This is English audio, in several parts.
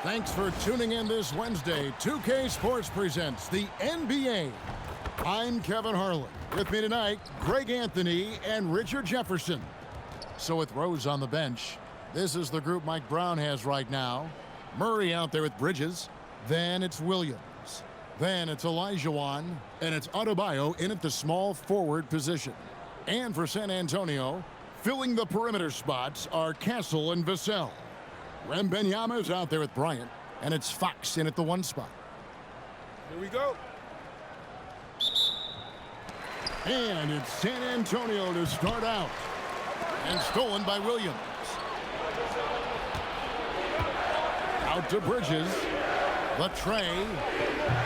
Thanks for tuning in this Wednesday. 2K Sports presents the NBA. I'm Kevin Harlan. With me tonight, Greg Anthony and Richard Jefferson. So with Rose on the bench, this is the group Mike Brown has right now. Murray out there with Bridges. Then it's Williams. Then it's Olajuwon. And it's Adebayo in at the small forward position. And for San Antonio, filling the perimeter spots are Castle and Vassell. Wembanyama is out there with Bryant, and it's Fox in at the 1 spot. Here we go. And it's San Antonio to start out. And stolen by Williams. Out to Bridges. The tray.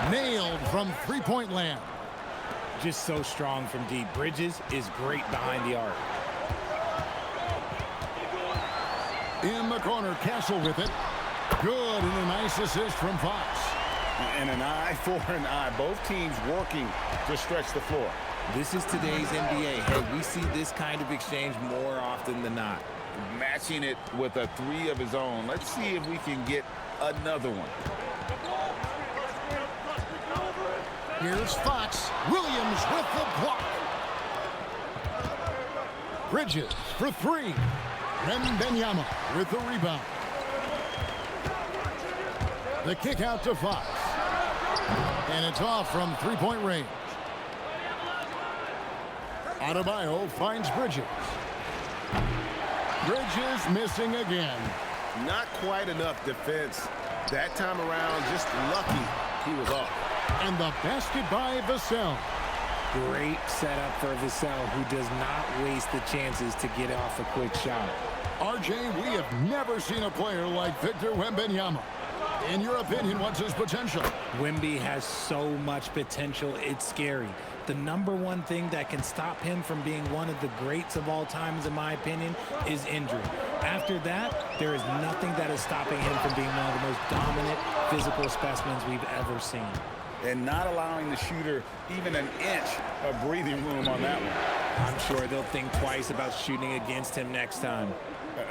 Nailed from three-point land. Just so strong from deep. Bridges is great behind the arc. In the corner, Castle with it. Good, and a nice assist from Fox. And an eye for an eye. Both teams working to stretch the floor. This is today's NBA. Hey, we see this kind of exchange more often than not. Matching it with a 3 of his own. Let's see if we can get another one. Here's Fox. Williams with the block. Bridges for 3. Wembanyama with the rebound. The kick out to Fox. And it's off from three-point range. Adebayo finds Bridges. Bridges missing again. Not quite enough defense that time around. Just lucky he was off. And the basket by Vassell. Great setup for Vassell, who does not waste the chances to get off a quick shot. RJ, we have never seen a player like Victor Wembanyama. In your opinion, what's his potential? Wemby has so much potential, it's scary. The #1 thing that can stop him from being one of the greats of all times, in my opinion, is injury. After that, there is nothing that is stopping him from being one of the most dominant physical specimens we've ever seen. And not allowing the shooter even an inch of breathing room on that one. I'm sure they'll think twice about shooting against him next time.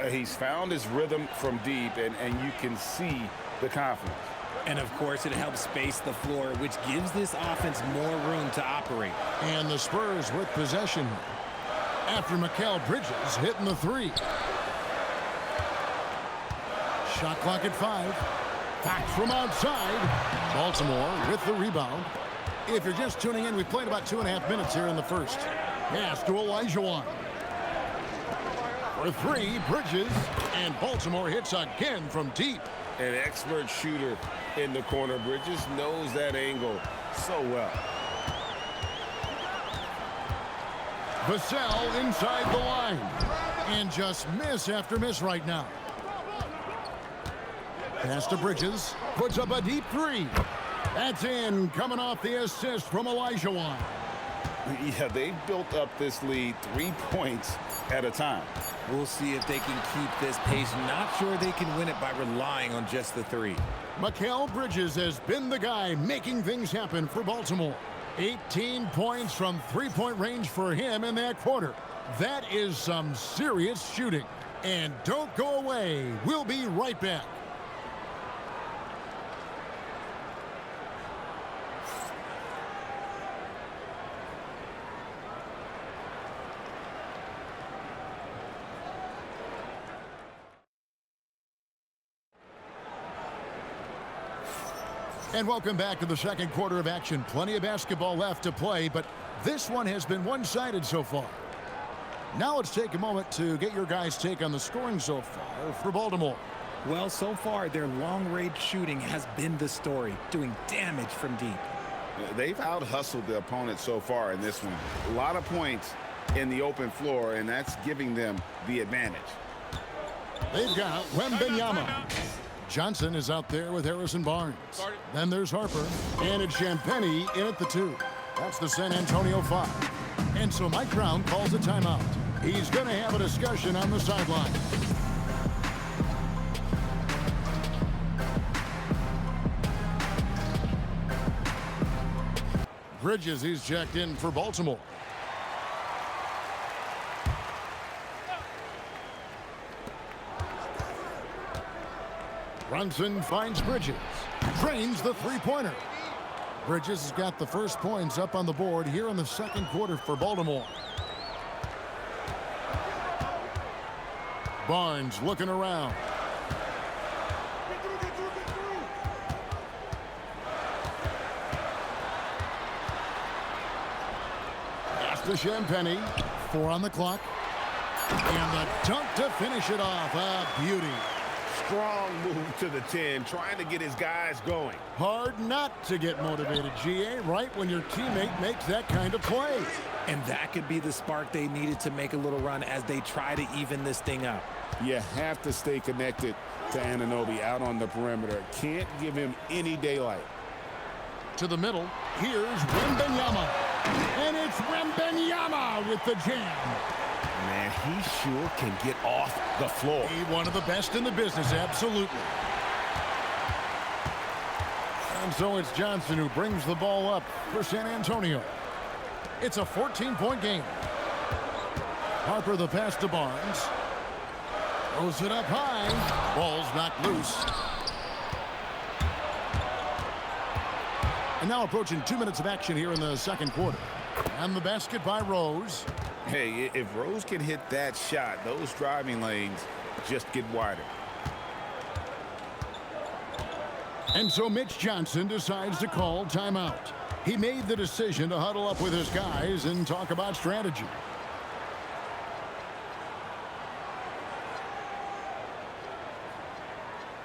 He's found his rhythm from deep, and you can see the confidence. And, of course, it helps space the floor, which gives this offense more room to operate. And the Spurs with possession after Mikal Bridges hitting the 3. Shot clock at 5. Back from outside. Baltimore with the rebound. If you're just tuning in, we played about 2.5 minutes here in the first. Pass to Olajuwon. For 3, Bridges. And Baltimore hits again from deep. An expert shooter in the corner. Bridges knows that angle so well. Vassell inside the line. And just miss after miss right now. Pass to Bridges. Puts up a deep 3. That's in, coming off the assist from Olajuwon. Yeah, they've built up this lead 3 points at a time. We'll see if they can keep this pace. Not sure they can win it by relying on just the 3. Mikal Bridges has been the guy making things happen for Baltimore. 18 points from three-point range for him in that quarter. That is some serious shooting. And don't go away. We'll be right back. And welcome back to the second quarter of action. Plenty of basketball left to play, but this one has been one-sided so far. Now let's take a moment to get your guys' take on the scoring so far for Baltimore. Well, so far, their long-range shooting has been the story, doing damage from deep. They've out-hustled the opponent so far in this one. A lot of points in the open floor, and that's giving them the advantage. They've got Wembanyama. Johnson is out there with Harrison Barnes. Then there's Harper. And it's Champagnie in at the 2. That's the San Antonio 5. And so Mike Brown calls a timeout. He's going to have a discussion on the sideline. Bridges, he's checked in for Baltimore. Brunson finds Bridges. Drains the three-pointer. Bridges has got the first points up on the board here in the second quarter for Baltimore. Barnes looking around. Pass to Champagny. 4 on the clock. And the dunk to finish it off. A beauty. Strong move to the 10, trying to get his guys going. Hard not to get motivated, GA, right when your teammate makes that kind of play. And that could be the spark they needed to make a little run as they try to even this thing up. You have to stay connected to Anunoby out on the perimeter. Can't give him any daylight. To the middle, here's Wembanyama. And it's Wembanyama with the jam. Man, he sure can get off the floor. He's one of the best in the business, absolutely. And so it's Johnson who brings the ball up for San Antonio. It's a 14-point game. Harper the pass to Barnes. Throws it up high. Ball's knocked loose. And now approaching 2 minutes of action here in the second quarter. And the basket by Rose. Hey, if Rose can hit that shot, those driving lanes just get wider. And so Mitch Johnson decides to call timeout. He made the decision to huddle up with his guys and talk about strategy.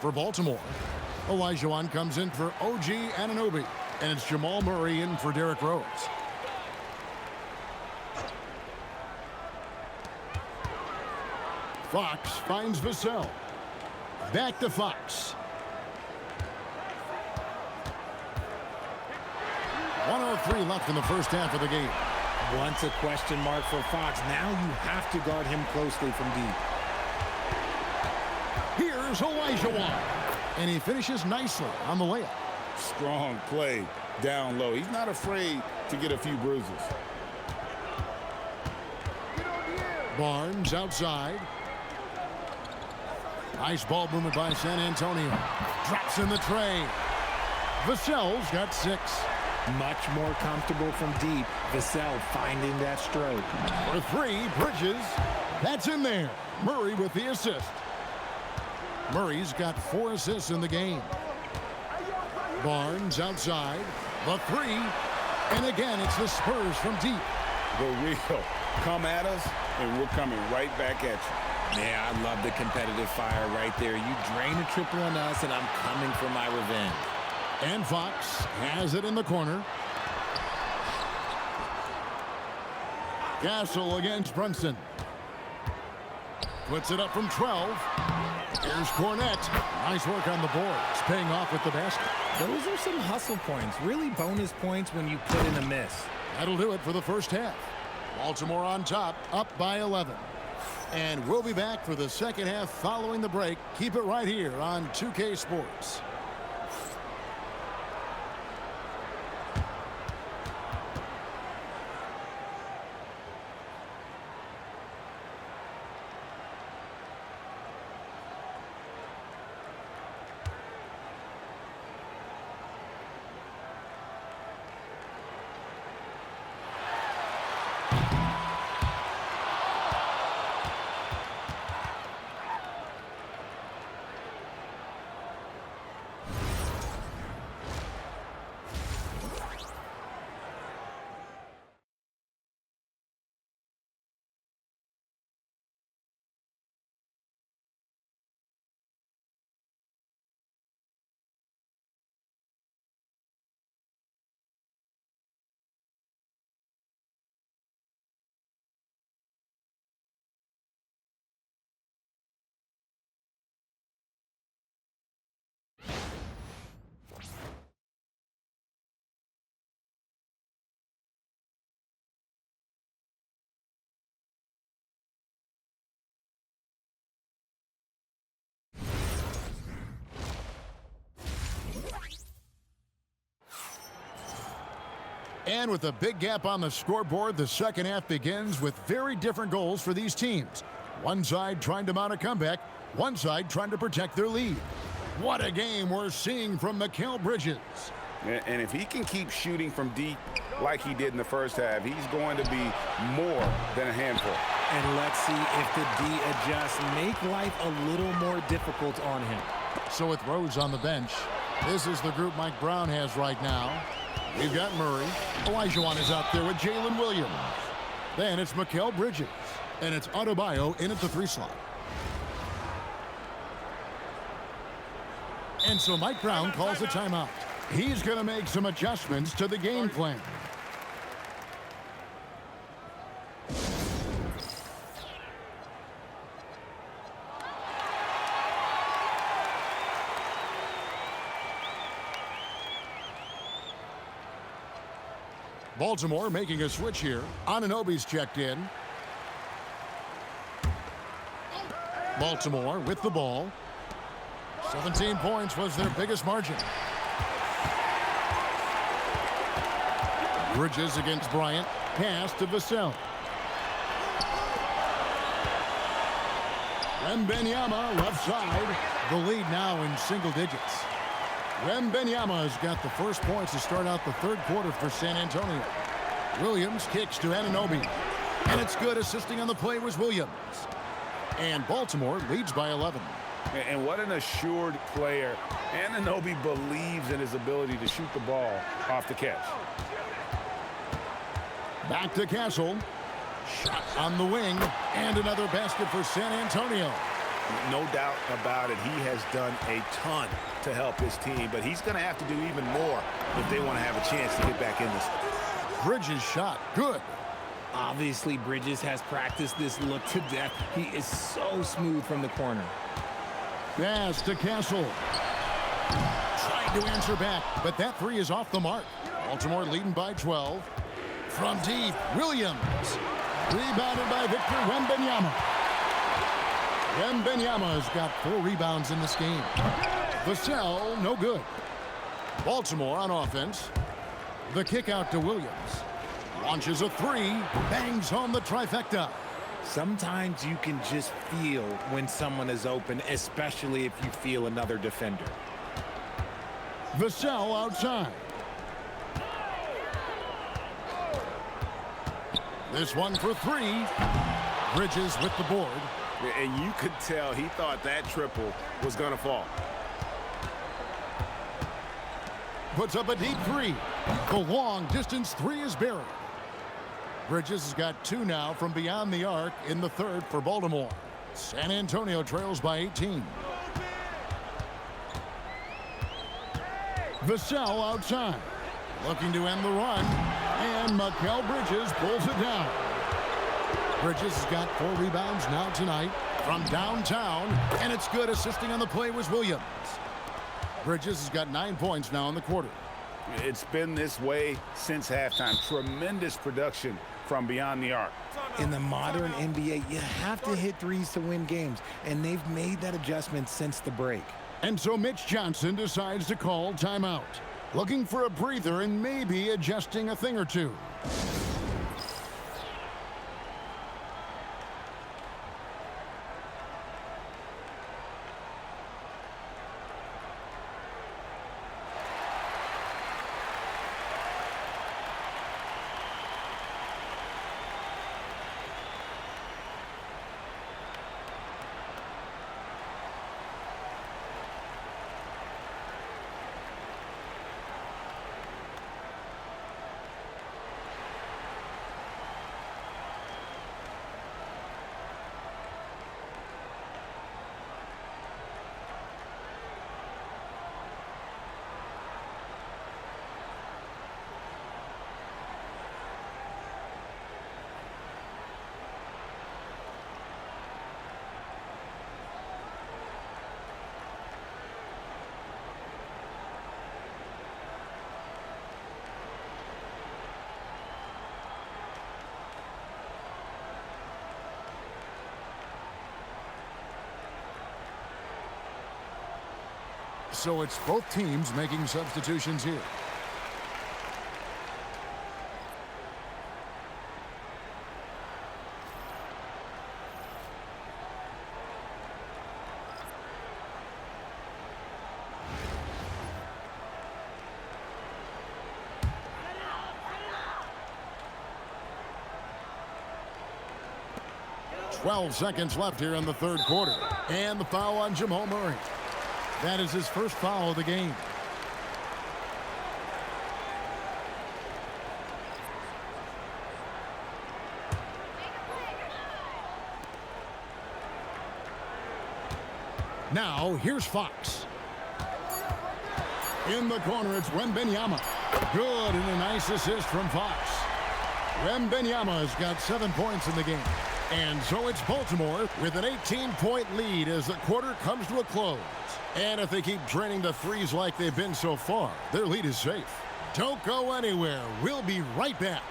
For Baltimore, Olajuwon comes in for OG Anunoby. And it's Jamal Murray in for Derrick Rose. Fox finds Vassell. Back to Fox. 1:03 left in the first half of the game. Once a question mark for Fox. Now you have to guard him closely from deep. Here's Olajuwon. And he finishes nicely on the layup. Strong play down low. He's not afraid to get a few bruises. Barnes outside. Nice ball movement by San Antonio. Drops in the tray. Vassell's got 6. Much more comfortable from deep. Vassell finding that stroke. For 3, Bridges. That's in there. Murray with the assist. Murray's got 4 assists in the game. Barnes outside. The 3. And again, it's the Spurs from deep. The real come at us, and we're coming right back at you. Yeah, I love the competitive fire right there. You drain a triple on us, and I'm coming for my revenge. And Fox has it in the corner. Castle against Brunson. Puts it up from 12. Here's Cornette. Nice work on the boards, paying off with the basket. Those are some hustle points, really bonus points when you put in a miss. That'll do it for the first half. Baltimore on top, up by 11. And we'll be back for the second half following the break. Keep it right here on 2K Sports. And with a big gap on the scoreboard, the second half begins with very different goals for these teams. One side trying to mount a comeback, one side trying to protect their lead. What a game we're seeing from Mikal Bridges. And if he can keep shooting from deep like he did in the first half, he's going to be more than a handful. And let's see if the D adjusts, make life a little more difficult on him. So with Rose on the bench, this is the group Mike Brown has right now. We've got Murray. Olajuwon is out there with Jalen Williams. Then it's Mikal Bridges. And it's Adebayo in at the 3 slot. And so Mike Brown calls a timeout. He's going to make some adjustments to the game plan. Baltimore making a switch here. Anunoby's checked in. Baltimore with the ball. 17 points was their biggest margin. Bridges against Bryant. Pass to Vassell. Wembanyama left side. The lead now in single digits. Wembanyama has got the first points to start out the third quarter for San Antonio. Williams kicks to Anunoby. And it's good. Assisting on the play was Williams. And Baltimore leads by 11. And what an assured player. Anunoby believes in his ability to shoot the ball off the catch. Back to Castle. Shot on the wing. And another basket for San Antonio. No doubt about it. He has done a ton to help his team, but he's going to have to do even more if they want to have a chance to get back in this. Bridges shot. Good. Obviously, Bridges has practiced this look to death. He is so smooth from the corner. Pass to Castle. Trying to answer back, but that 3 is off the mark. Baltimore leading by 12. From deep, Williams. Rebounded by Victor Wembanyama. Wembanyama has got 4 rebounds in this game. Vassell, no good. Baltimore on offense. The kick out to Williams. Launches a 3. Bangs home the trifecta. Sometimes you can just feel when someone is open, especially if you feel another defender. Vassell outside. This one for 3. Bridges with the board. And you could tell he thought that triple was going to fall. Puts up a deep 3. The long distance 3 is buried. Bridges has got 2 now from beyond the arc in the third for Baltimore. San Antonio trails by 18. Vassell outside. Looking to end the run. And Mikal Bridges pulls it down. Bridges has got 4 rebounds now tonight from downtown. And it's good. Assisting on the play was Williams. Bridges has got 9 points now in the quarter. It's been this way since halftime. Tremendous production from beyond the arc. In the modern NBA, you have to hit 3s to win games, and they've made that adjustment since the break. And so Mitch Johnson decides to call timeout. Looking for a breather and maybe adjusting a thing or two. So it's both teams making substitutions here. 12 seconds left here in the third quarter. And the foul on Jamal Murray. That is his first foul of the game. Now, here's Fox. In the corner, it's Wembanyama. Good, and a nice assist from Fox. Wembanyama has got 7 points in the game. And so it's Baltimore with an 18-point lead as the quarter comes to a close. And if they keep draining the threes like they've been so far, their lead is safe. Don't go anywhere. We'll be right back.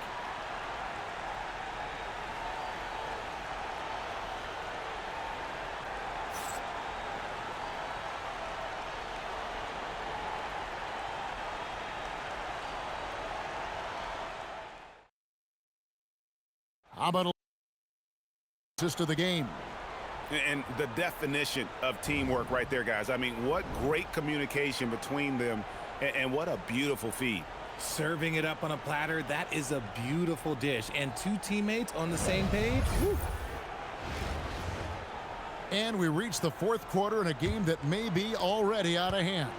How about a assist of the game? And the definition of teamwork right there, guys. I mean, what great communication between them, and what a beautiful feed. Serving it up on a platter, that is a beautiful dish. And two teammates on the same page. Woo. And we reach the fourth quarter in a game that may be already out of hand.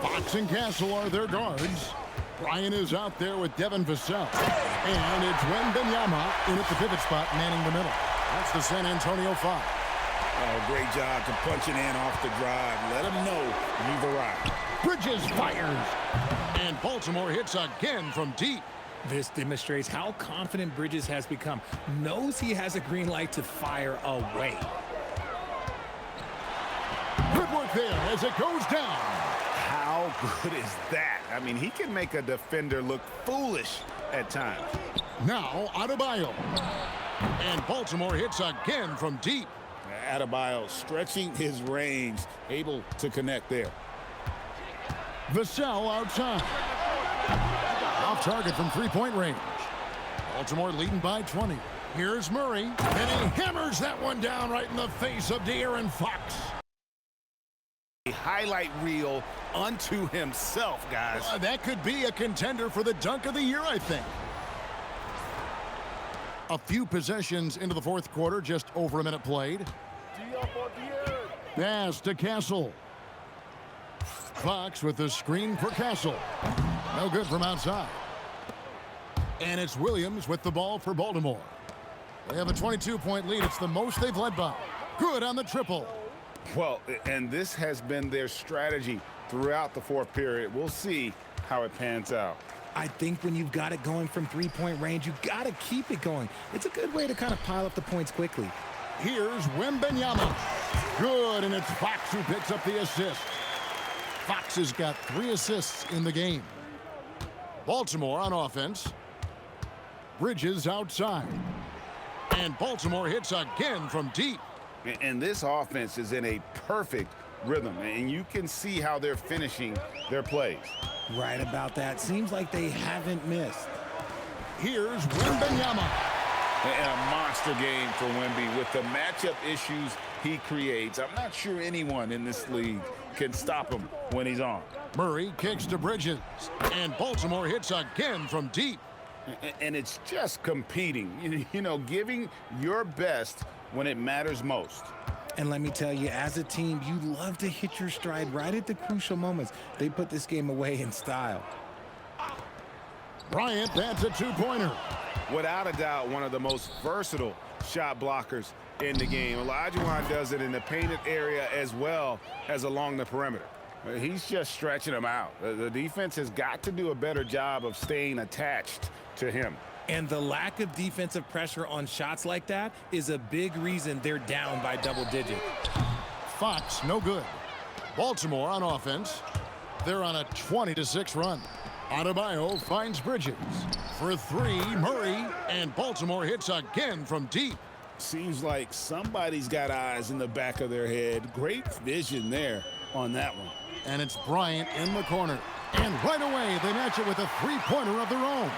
Fox and Castle are their guards. Bryant is out there with Devin Vassell. And it's Wembanyama in at the pivot spot, manning the middle. That's the San Antonio Fox. Oh, great job to punch it in off the drive. Let them know you've arrived. Bridges fires. And Baltimore hits again from deep. This demonstrates how confident Bridges has become. Knows he has a green light to fire away. Good work there as it goes down. How good is that? I mean, he can make a defender look foolish at times. Now, Adebayo. And Baltimore hits again from deep. Adebayo stretching his range, able to connect there. Vassell outside. Off target from three-point range. Baltimore leading by 20. Here's Murray. And he hammers that one down right in the face of De'Aaron Fox. A highlight reel unto himself, guys. That could be a contender for the dunk of the year, I think. A few possessions into the fourth quarter, just over a minute played. Pass to Castle. Fox with the screen for Castle. No good from outside. And it's Williams with the ball for Baltimore. They have a 22-point lead. It's the most they've led by. Good on the triple. Well, and this has been their strategy throughout the fourth period. We'll see how it pans out. I think when you've got it going from three-point range, you've got to keep it going. It's a good way to kind of pile up the points quickly. Here's Wembanyama. Good, and it's Fox who picks up the assist. Fox has got 3 assists in the game. Baltimore on offense. Bridges outside. And Baltimore hits again from deep. And this offense is in a perfect rhythm, and you can see how they're finishing their plays. Right about that. Seems like they haven't missed. Here's Wembanyama. And a monster game for Wemby with the matchup issues he creates. I'm not sure anyone in this league can stop him when he's on. Murray kicks to Bridges. And Baltimore hits again from deep. And it's just competing, you know, giving your best when it matters most. And let me tell you, as a team, you love to hit your stride right at the crucial moments. They put this game away in style. Bryant, that's a two-pointer. Without a doubt, one of the most versatile shot blockers in the game. Olajuwon does it in the painted area as well as along the perimeter. He's just stretching them out. The defense has got to do a better job of staying attached to him. And the lack of defensive pressure on shots like that is a big reason they're down by double digits. Fox, no good. Baltimore on offense. They're on a 20-6 run. Adebayo finds Bridges. For 3, Murray. And Baltimore hits again from deep. Seems like somebody's got eyes in the back of their head. Great vision there on that one. And it's Bryant in the corner. And right away, they match it with a three-pointer of their own.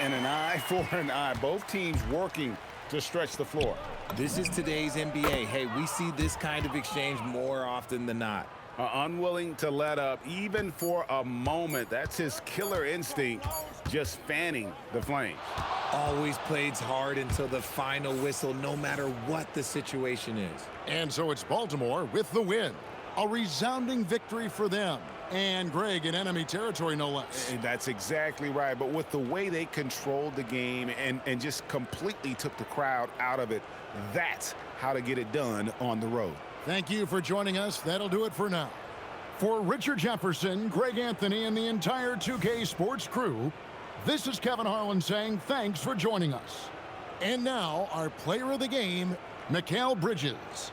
And an eye for an eye. Both teams working to stretch the floor. This is today's NBA. Hey, we see this kind of exchange more often than not. unwilling to let up even for a moment. That's his killer instinct, just fanning the flames. Always plays hard until the final whistle, no matter what the situation is. And so it's Baltimore with the win. A resounding victory for them. And Greg in enemy territory, no less. And that's exactly right. But with the way they controlled the game and just completely took the crowd out of it, that's how to get it done on the road. Thank you for joining us. That'll do it for now. For Richard Jefferson, Greg Anthony, and the entire 2K Sports crew, this is Kevin Harlan saying thanks for joining us. And now, our player of the game, Mikal Bridges.